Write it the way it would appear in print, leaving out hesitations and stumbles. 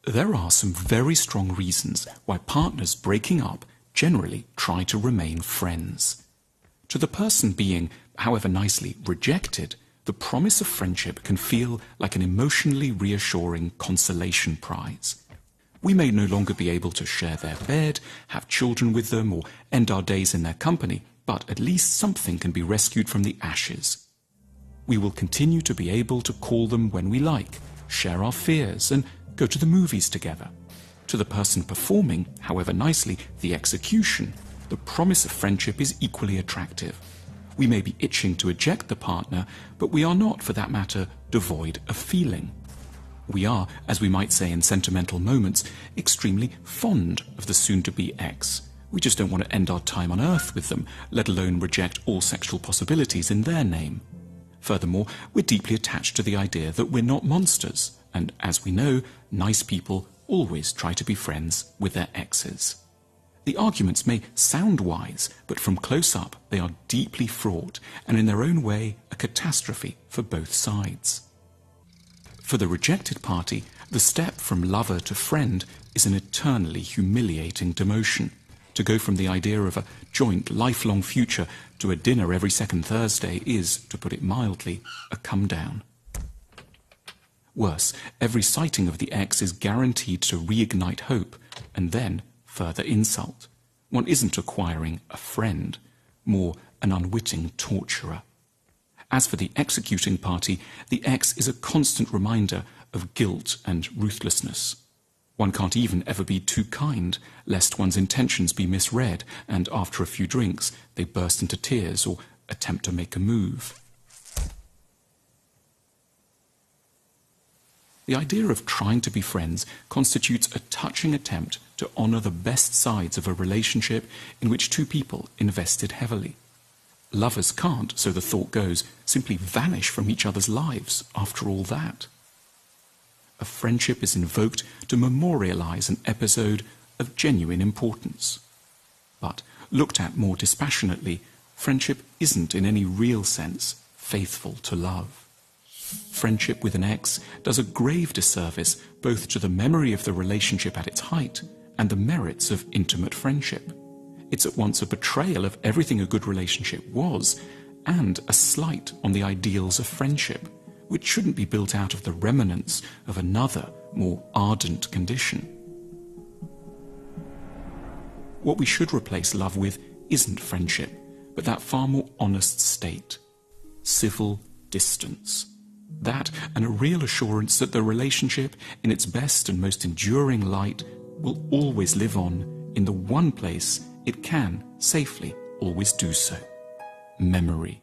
There are some very strong reasons why partners breaking up generally try to remain friends. To the person being, however nicely, rejected, the promise of friendship can feel like an emotionally reassuring consolation prize. We may no longer be able to share their bed, have children with them, or end our days in their company, but at least something can be rescued from the ashes. We will continue to be able to call them when we like, share our fears, and go to the movies together. To the person performing, however nicely, the execution, the promise of friendship is equally attractive. We may be itching to eject the partner, but we are not, for that matter, devoid of feeling. We are, as we might say in sentimental moments, extremely fond of the soon-to-be ex. We just don't want to end our time on earth with them, let alone reject all sexual possibilities in their name. Furthermore, we're deeply attached to the idea that we're not monsters, and as we know, nice people always try to be friends with their exes. The arguments may sound wise, but from close up they are deeply fraught and in their own way a catastrophe for both sides. For the rejected party, the step from lover to friend is an eternally humiliating demotion. To go from the idea of a joint lifelong future to a dinner every second Thursday is, to put it mildly, a come down. Worse, every sighting of the ex is guaranteed to reignite hope, and then further insult. One isn't acquiring a friend, more an unwitting torturer. As for the executing party, the ex is a constant reminder of guilt and ruthlessness. One can't even ever be too kind, lest one's intentions be misread, and after a few drinks they burst into tears or attempt to make a move. The idea of trying to be friends constitutes a touching attempt to honor the best sides of a relationship in which two people invested heavily. Lovers can't, so the thought goes, simply vanish from each other's lives after all that. A friendship is invoked to memorialize an episode of genuine importance. But, looked at more dispassionately, friendship isn't in any real sense faithful to love. Friendship with an ex does a grave disservice both to the memory of the relationship at its height and the merits of intimate friendship. It's at once a betrayal of everything a good relationship was and a slight on the ideals of friendship, which shouldn't be built out of the remnants of another, more ardent condition. What we should replace love with isn't friendship, but that far more honest state, civil distance. That and a real assurance that the relationship, in its best and most enduring light, will always live on in the one place it can safely always do so: memory.